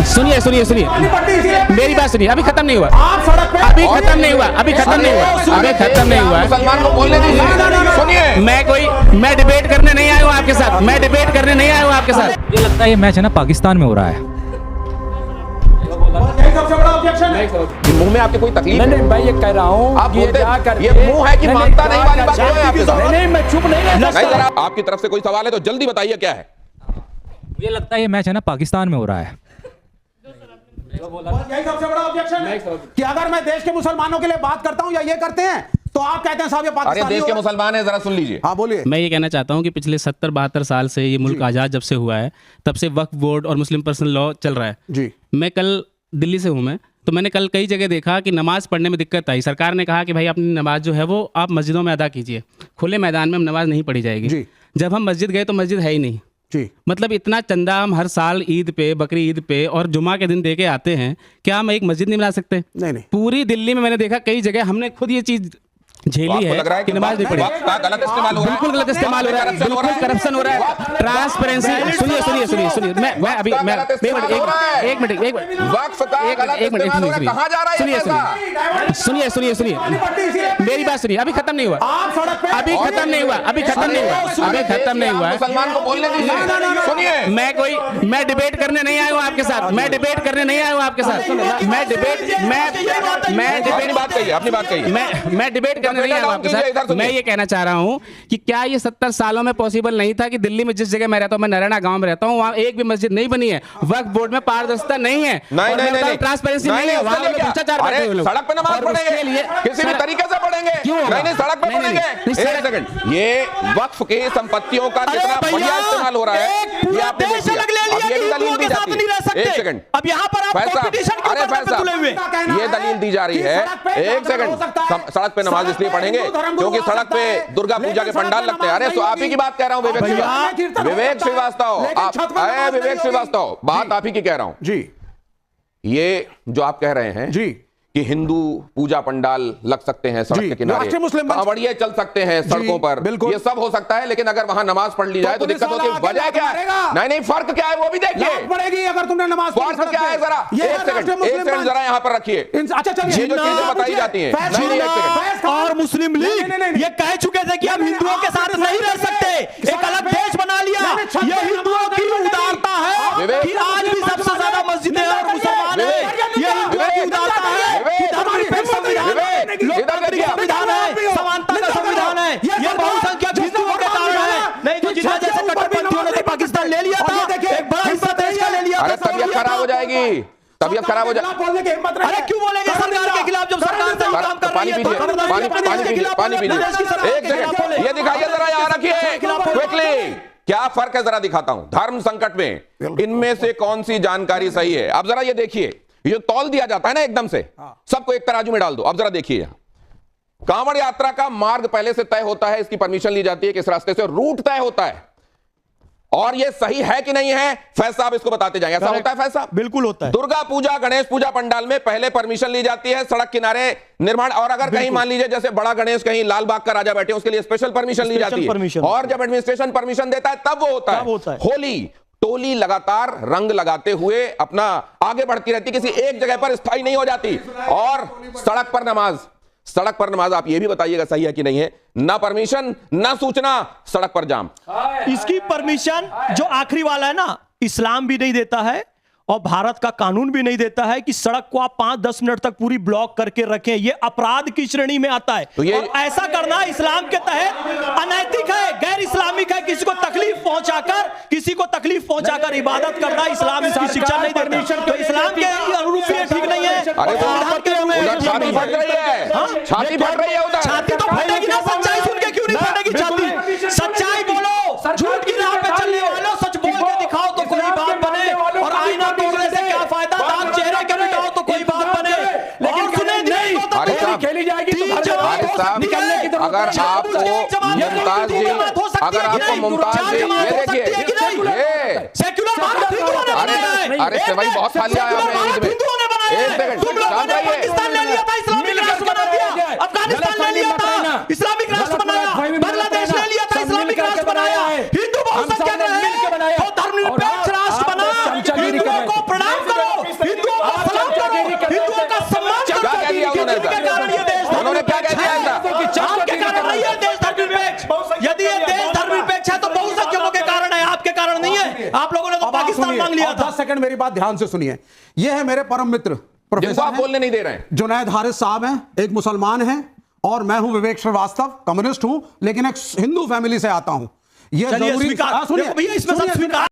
सुनिए सुनिए सुनिए, मेरी बात सुनिए, अभी खत्म नहीं हुआ, अभी खत्म नहीं हुआ, अभी खत्म नहीं हुआ, अभी खत्म नहीं हुआ। मुसलमान को बोलने दीजिए। सुनिए, मैं डिबेट करने नहीं आया हूँ आपके साथ, मैं डिबेट करने नहीं आया हूँ आपके साथ। मुझे लगता है ये मैच है ना पाकिस्तान में हो रहा है। मुंह में आपके कोई तकलीफ है? नहीं भाई, ये कह रहा हूँ आप ये बोलते जा कर ये मुंह है कि मानता नहीं वाली बात है आपके साथ? नहीं, मैं चुप नहीं रहता। नहीं, जरा आपकी तरफ से कोई सवाल है तो जल्दी बताइए क्या है। मुझे लगता है ये मैच है ना पाकिस्तान में हो रहा है। यही सबसे बड़ा ऑब्जेक्शन है कि अगर मैं देश के मुसलमानों के लिए बात करता हूँ या ये करते हैं तो आप कहते हैं साहब ये अरे पाकिस्तानी देश के हो। मुसलमान है, जरा सुन लीजिए। हाँ बोलिए। मैं ये कहना चाहता हूँ कि पिछले 70-72 साल से ये मुल्क आज़ाद जब से हुआ है तब से वक्फ बोर्ड और मुस्लिम पर्सनल लॉ चल रहा है जी। मैं कल दिल्ली से हूँ, तो मैंने कल कई जगह देखा कि नमाज़ पढ़ने में दिक्कत आई। सरकार ने कहा कि भाई अपनी नमाज जो है वो आप मस्जिदों में अदा कीजिए, खुले मैदान में नमाज नहीं पढ़ी जाएगी। जी। जब हम मस्जिद गए तो मस्जिद है ही नहीं। जी। मतलब इतना चंदा हम हर साल ईद पे, बकरी ईद पे और जुमा के दिन दे के आते हैं, क्या हम एक मस्जिद नहीं बना सकते? नहीं। पूरी दिल्ली में मैंने देखा कई जगह हमने खुद ये चीज़ झेली है कि नमाज नहीं पढ़ी। वक्त का गलत इस्तेमाल हो रहा है। बिल्कुल गलत इस्तेमाल हो रहा है, बिल्कुल करप्शन हो रहा है, ट्रांसपेरेंसी। सुनिए सुनिए सुनिए सुनिए, मैं अभी मैं एक मिनट वक्फ का गलत इस्तेमाल हो रहा है। कहाँ जा रहा है ये पैसा? सुनिए सुनिए सुनिए, मेरी बात सुनिए, अभी खत्म नहीं हुआ, अभी खत्म नहीं हुआ, अभी खत्म नहीं हुआ, अभी खत्म नहीं हुआ। मुसलमान को बोलने दीजिए। सुनिए, मैं डिबेट करने नहीं आया हूँ आपके साथ, मैं डिबेट करने नहीं आया हूँ आपके साथ, मैं डिबेट बात कहिए, अपनी बात कहिए। मैं डिबेट करने नहीं आया हूँ आपके साथ। मैं ये कहना चाह रहा हूँ कि क्या ये 70 सालों में पॉसिबल नहीं था कि दिल्ली में जिस जगह मैं रहता हूँ, मैं नरैना गांव में रहता हूँ, वहाँ एक भी मस्जिद नहीं बनी है, वक्फ बोर्ड में पारदर्शिता नहीं है, नहीं, ट्रांसपेरेंसी नहीं है, वहाँ भ्रष्टाचार करते हैं लोग। सड़क पे नमाज पढ़ेंगे, किसी भी तरीके से पढ़ेंगे। नहीं, सड़क पे पढ़ेंगे। एक सेकंड, ये वक्फ की संपत्तियों का कितना बढ़िया इस्तेमाल हो रहा है, ये आपने देख लिया। अब ये भी दलील दी जाती है। एक सेकंड, अब यहाँ पर आप कंपटीशन क्यों कर रहे हैं तुले हुए? ये दलील दी जा रही है। एक सेकंड, सड़क पे नमाज इसलिए पढ़ेंगे क्योंकि सड़क पे दुर्गा पूजा के पंडाल लगते हैं। अरे तो आप ही की बात कह रहा हूं, विवेक श्रीवास्तव, विवेक श्रीवास्तव, बात आप ही की कह रहा हूं जी। ये जो आप कह रहे हैं जी कि हिंदू पूजा पंडाल लग सकते हैं सड़क के किनारे, कांवड़िए चल सकते हैं सड़कों पर, ये सब हो सकता है, लेकिन अगर वहां नमाज पढ़ ली जाए तो दिक्कत होगी। वजह क्या है? नहीं, फर्क क्या है वो भी देखिए पड़ेगी अगर तुमने नमाज पढ़ी। फर्क क्या है? जरा एक सेकंड जरा यहाँ पर रखिए। अच्छा चलिए, ये जो चीजें बताई जाती हैं, नहीं, एक सेकंड, और मुस्लिम लीग ये कह चुके थे कि हम हिंदुओं के साथ नहीं रह सकते, एक अलग देश बना लिया। ये हिंदुओं की उदारता है कि आज भी सबसे ज्यादा मस्जिदें और मुसलमान हैं। ये हिंदुओं की उदारता है कि धर्मनिरपेक्ष संविधान है, लोकतंत्र का संविधान है, समानता का संविधान है। ये बहुसंख्यक हिंदुओं के कारण है, नहीं तो जिन्ना जैसे कट्टरपंथियों ने तो पाकिस्तान ले लिया था, एक बड़ा हिस्सा देश का ले लिया था। अरे तबीयत खराब हो जाएगी, तबीयत खराब हो जाएगी। अरे क्यों बोलेंगे सरकार के खिलाफ जब सरकार सही काम कर रही है? पानी पीजिए। एक सेकंड, ये दिखाइए जरा, यहाँ रखिए क्विकली। क्या फर्क है जरा दिखाता हूं। धर्म संकट में इनमें से कौन सी जानकारी सही है? अब जरा ये देखिए, ये तौल दिया जाता है ना एकदम से, सबको एक तराजू में डाल दो। अब जरा देखिए, यहां कांवड़ यात्रा का मार्ग पहले से तय होता है, इसकी परमिशन ली जाती है कि इस रास्ते से रूट तय होता है, और ये सही है कि नहीं है फैज साहब इसको बताते जाएंगे। ऐसा होता है फैज साहब? बिल्कुल होता है। दुर्गा पूजा, गणेश पूजा पंडाल में पहले परमिशन ली जाती है, सड़क किनारे निर्माण, और अगर कहीं मान लीजिए जैसे बड़ा गणेश कहीं लाल बाग का राजा बैठे, उसके लिए स्पेशल परमिशन ली जाती है, और जब एडमिनिस्ट्रेशन परमिशन देता है तब वो होता है। होली टोली लगातार रंग लगाते हुए अपना आगे बढ़ती रहती, किसी एक जगह पर स्थायी नहीं हो जाती। और सड़क पर नमाज आप ये भी बताइएगा सही है कि नहीं है? ना परमिशन, ना सूचना, सड़क पर जाम। इसकी परमिशन जो आखिरी वाला है ना, इस्लाम भी नहीं देता है और भारत का कानून भी नहीं देता है कि सड़क को आप 5-10 मिनट तक पूरी ब्लॉक करके रखें। यह अपराध की श्रेणी में आता है। तो और ऐसा करना इस्लाम के तहत अनैतिक है, गैर इस्लामिक है। किसी को तकलीफ पहुंचाकर इबादत करना इस्लाम इसकी शिक्षा नहीं देता। तो इस्लाम के अनुरूप ये ठीक नहीं है। छाती फट रही है, छाती फट रही है उधर। छाती तो फटेगी ना, सच्चाई सुन के क्यों नहीं फटेगी छाती? सच्चाई बोलो, झूठ की राह पे चलने वालों, सच बोल के दिखाओ तो कोई बात बने, और आईना तोड़ने से क्या फायदा? दांत चेहरे के मिटाओ तो कोई बात बने, लेकिन सुने नहीं तो खेली जाएगी। अगर आपको मुमताज जी, ये देखिए, सेक्युलर अरे सेवई बहुत खा लिया आपने। एक सेकंड, पाकिस्तान ले लिया था, इस्लामिक राष्ट्र बना दिया। अफगानिस्तान ले लिया था, इस्लामिक राष्ट्र बनाया। बांग्लादेश ले लिया था, इस्लामिक राष्ट्र बनाया। हिंदू बहुसंख्यक रहे तो धर्मनिरपेक्ष राष्ट्र बना। हिंदुओं को प्रणाम करो, पाकिस्तान मांग लिया था। 10 सेकंड मेरी बात ध्यान से सुनिए। ये है मेरे परम मित्र जिनको प्रोफेसर आप बोलने नहीं दे रहे हैं। जुनैद हारिस साहब हैं, एक मुसलमान हैं, और मैं हूं विवेक श्रीवास्तव, कम्युनिस्ट हूं, लेकिन एक हिंदू फैमिली से आता हूं। ये चलिए जरूरी स्वीकार, सुनिए देखो भैया इसमें सब स्वीकार